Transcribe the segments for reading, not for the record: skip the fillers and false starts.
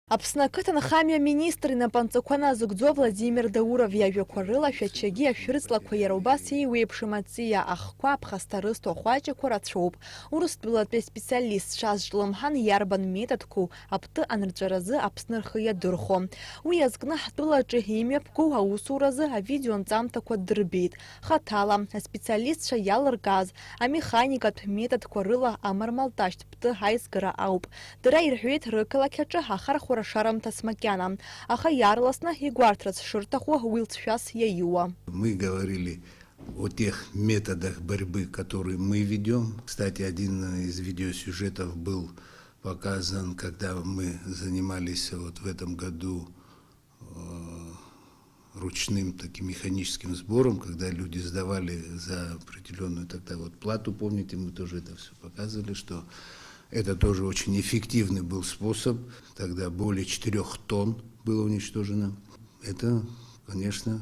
Аԥсны ақыҭанхамҩа министр инапанҵақәа назыгӡо Владимир Дауров иажәақәа рыла шәачагьы ашәрыҵлақәа иара убас еиуеиԥшым аҵиаа ахқәа аԥхасҭа-рысҭо ахәаҷақәа рацәоуп. Урыстәылатәи специалист Шаз Ҿлымҳан иарбан методқәоу апты анырҵәаразы Аԥсны рхы иадырхәо. Уи азкны ҳтәылаҿы имҩаԥгоу аусуразы авидеонҵамҭақәа дырбеит. Хаҭала аспециалистцәа иалыркааз амеханикатә методқәа рыла амармалташьтә пты аизгара ауп. Дара ирҳәеит рықалақь аҿы ҳахархәара шарамҭац макьана, аха иаарласны игәарҭарц шырҭаху уи лҵшәас иаиуа. Мы говорили о тех методах борьбы, которые мы ведем. Кстати, один из видеосюжетов был показан, когда мы занимались вот в этом году ручным таким механическим сбором, когда люди сдавали за определенную тогда вот плату, помните, мы тоже это все показывали, что это тоже очень эффективный был способ. Тогда более 4 тонн было уничтожено. Это, конечно,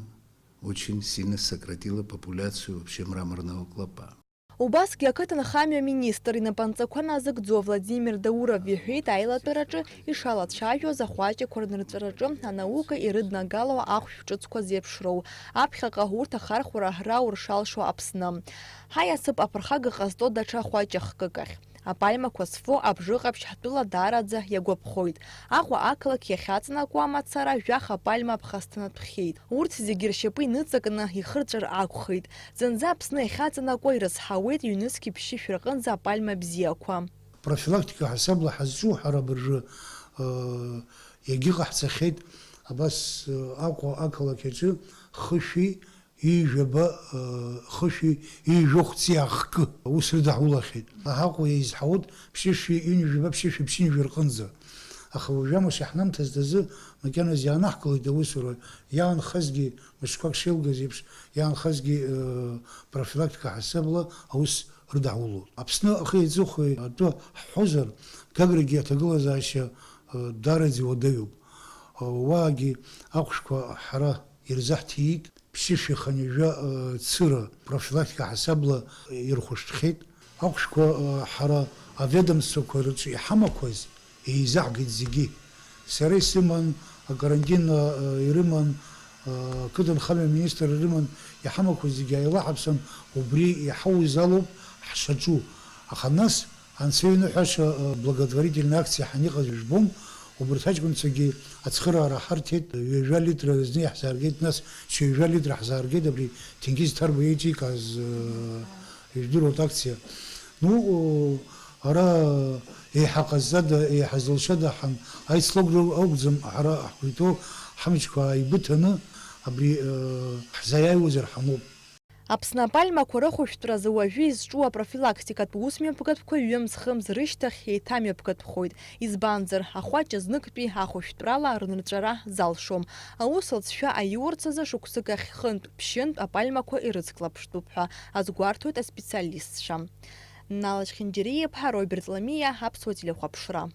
очень сильно сократило популяцию вообще мраморного клопа. Убасгьы ақыҭанхамҩа министр инапанҵақәа назыгӡо Владимир Дауров иҳәеит аилатәараҿы ишалацәажәоз ахәаҷақәа рнырҵәараҿы анаука ирыднагалоу ахәшә ҿыцқәа зеиԥшроу. Аԥхьаҟа урҭ ахархәара раур шалшо Аԥсны. Ҳаиасып аԥырхага ҟазҵо даҽа хәаҷ-хкык ахь. Апальмақәа зфо абжыҟаԥшь ҳтәыла даараӡа иагәаԥхоит. Аҟәа ақалақь иахьаҵанакуа амацара жәах апальма аԥхасҭанатәхьеит. Урҭ зегьы ршьапы иныҵакны ихырҵәар акәхеит. Зынӡа Аԥсны иахьаҵанакуа ирызҳауеит ҩнызқь ԥшьышә рҟынӡа апальма бзиақәа. Профилактика ҳасабла ҳазҿу ҳара быржы иагьыҟаҳҵахьеит абас Аҟәа ақалақь аҿы хышәи ижәаба хышәи ижәохәҵи ахкы ус рыдаҳулахьеит. Аҟәа еизҳауеит ԥшьышәи ҩынҩажәаба ԥшьышәи ԥшьынжәи рҟынӡа. Аха уажәамш иаҳнамҭазтазы макьаназ иаанаҳкылеит аусура. Иаанхазгьы мышқәак шеилгаз еиԥш иаанхазгьы профилактика ҳасабла аус рыдаҳулоит. Аԥсны ахи-аҵыхәеи атәы ҳҳәозар, Гаграгьы аҭагылазаашьа дараӡа уадаҩуп. Уаагьы ахәшәқәа ҳара ирзаҳҭиит. Ԥшьышәи ханҩажәа цыра профилактика ҳасабла ирхәышҭхьеит. Ахәшәқәа ҳара аведомствақәа рҿы иҳамақәаз еизаҳгеит зегьы. Сара исыман, акарантин ирыман, ақыҭанхамҩа министр ирыман, иҳамақәаз зегьы ааилаҳаԥсан, убри иҳауз алоуп ҳшаҿу. Аха нас анцәа иныҳәаша благотворительная акциа ҳаниҟаз жәбом. Убырҭ аҷкәынцәагьы ацхыраара ҳарҭеит, 2 литр зны иаҳзааргеит, нас 2 литр ҳзааргеит, абри Ҭенгиз Ҭарба еиҿикааз ижәдыруеит акциа. Ну, ара еиҳа ҟазҵада, еиҳа зылшада аицлогра акәӡам ҳара ҳқәиҭу ҳамчқәа ааибыҭаны абри ҳзаиааиуазар ҳамоуп. Аԥсны апальмақәа рыхәышәтәразы уажәы изҿу апрофилактикатә усмҩаԥгатәқәа ҩымз-хымз рышьҭахь еиҭамҩаԥгатәхоит. Избанзар, ахәаҷ зныктәи ахәышәтәрала рнырҵәара залшом. Аус лҵшәа аиурц азы шықәсык ахь хынтә, ԥшьынтә апальмақәа ирыцклаԥштәуп ҳәа азгәарҭоит аспециалистцәа. Налаџь Хинџьериа-ԥҳа, Роберт Ламиа, Аԥсуа телехәаԥшра.